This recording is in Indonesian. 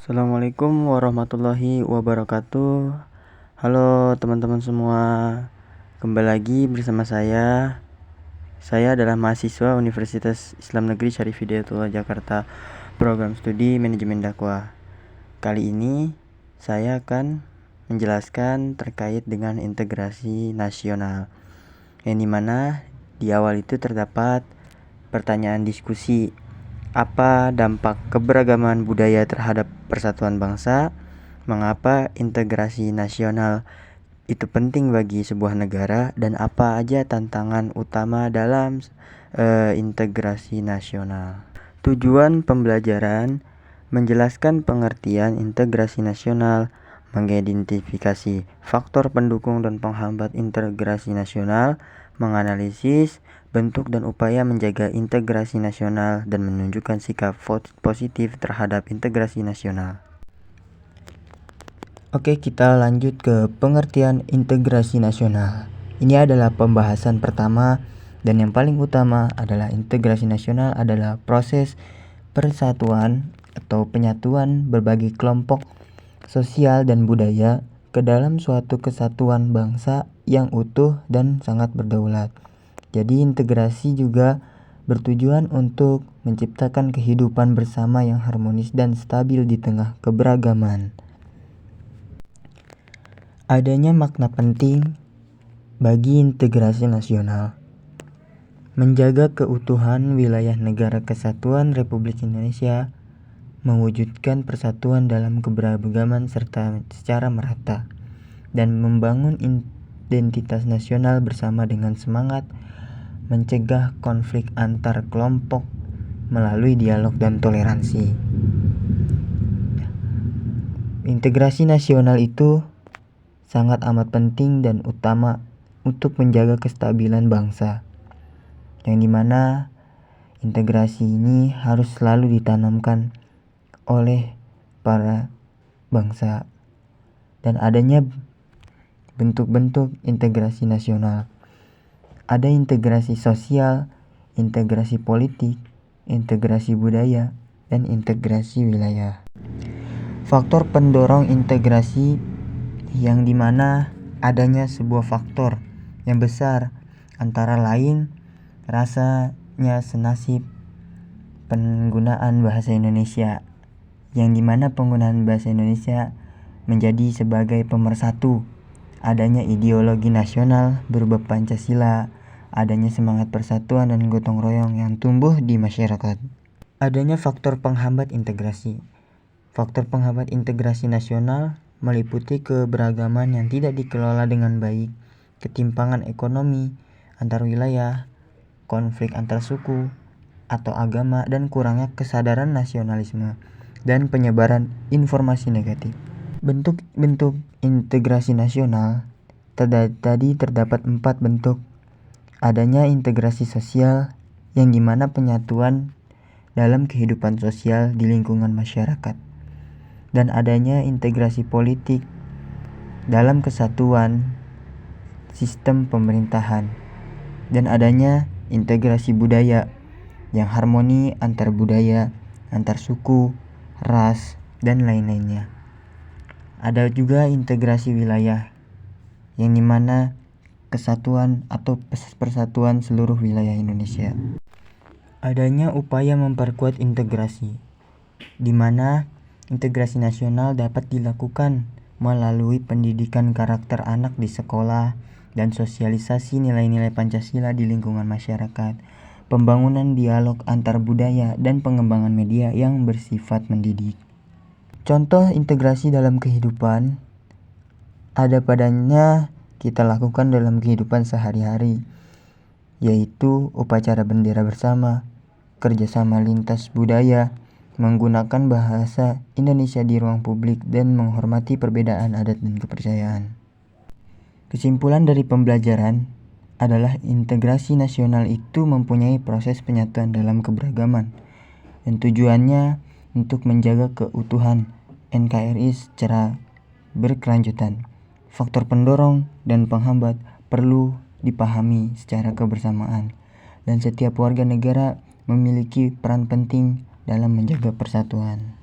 Assalamualaikum warahmatullahi wabarakatuh. Halo teman-teman semua, kembali lagi bersama saya. Saya adalah mahasiswa Universitas Islam Negeri Syarif Hidayatullah Jakarta, program studi manajemen dakwah. Kali ini saya akan menjelaskan terkait dengan integrasi nasional, yang dimana di awal itu terdapat pertanyaan diskusi. Apa dampak keberagaman budaya terhadap persatuan bangsa? Mengapa integrasi nasional itu penting bagi sebuah negara, dan apa aja tantangan utama dalam integrasi nasional? Tujuan pembelajaran: menjelaskan pengertian integrasi nasional, mengidentifikasi faktor pendukung dan penghambat integrasi nasional, menganalisis bentuk dan upaya menjaga integrasi nasional, dan menunjukkan sikap positif terhadap integrasi nasional. Oke, kita lanjut ke pengertian integrasi nasional. Ini adalah pembahasan pertama, dan yang paling utama adalah integrasi nasional adalah proses persatuan atau penyatuan berbagai kelompok sosial dan budaya ke dalam suatu kesatuan bangsa yang utuh dan sangat berdaulat. Jadi integrasi juga bertujuan untuk menciptakan kehidupan bersama yang harmonis dan stabil di tengah keberagaman. Adanya makna penting bagi integrasi nasional: menjaga keutuhan wilayah negara kesatuan Republik Indonesia, mewujudkan persatuan dalam keberagaman serta secara merata, dan membangun identitas nasional bersama dengan semangat mencegah konflik antar kelompok melalui dialog dan toleransi. Integrasi nasional itu sangat amat penting dan utama untuk menjaga kestabilan bangsa, yang dimana integrasi ini harus selalu ditanamkan oleh para bangsa. Dan adanya bentuk-bentuk integrasi nasional: ada integrasi sosial, integrasi politik, integrasi budaya, dan integrasi wilayah. Faktor pendorong integrasi, yang dimana adanya sebuah faktor yang besar, antara lain rasanya senasib penggunaan bahasa Indonesia, yang dimana penggunaan bahasa Indonesia menjadi sebagai pemersatu, adanya ideologi nasional berupa Pancasila, adanya semangat persatuan dan gotong royong yang tumbuh di masyarakat. Adanya faktor penghambat integrasi. Faktor penghambat integrasi nasional meliputi keberagaman yang tidak dikelola dengan baik, ketimpangan ekonomi antar wilayah, konflik antar suku atau agama, dan kurangnya kesadaran nasionalisme dan penyebaran informasi negatif. Bentuk-bentuk integrasi nasional tadi terdapat 4 bentuk. Adanya integrasi sosial, yang dimana penyatuan dalam kehidupan sosial di lingkungan masyarakat, dan adanya integrasi politik dalam kesatuan sistem pemerintahan, dan adanya integrasi budaya yang harmoni antar budaya, antar suku, ras, dan lain-lainnya. Ada juga integrasi wilayah, yang dimana kesatuan atau persatuan seluruh wilayah Indonesia. Adanya upaya memperkuat integrasi, di mana integrasi nasional dapat dilakukan melalui pendidikan karakter anak di sekolah dan sosialisasi nilai-nilai Pancasila di lingkungan masyarakat, pembangunan dialog antar budaya, dan pengembangan media yang bersifat mendidik. Contoh integrasi dalam kehidupan ada padanya kita lakukan dalam kehidupan sehari-hari, yaitu upacara bendera bersama, kerjasama lintas budaya, menggunakan bahasa Indonesia di ruang publik, dan menghormati perbedaan adat dan kepercayaan. Kesimpulan dari pembelajaran adalah integrasi nasional itu mempunyai proses penyatuan dalam keberagaman, dan tujuannya untuk menjaga keutuhan NKRI secara berkelanjutan. Faktor pendorong dan penghambat perlu dipahami secara kebersamaan, dan setiap warga negara memiliki peran penting dalam menjaga persatuan.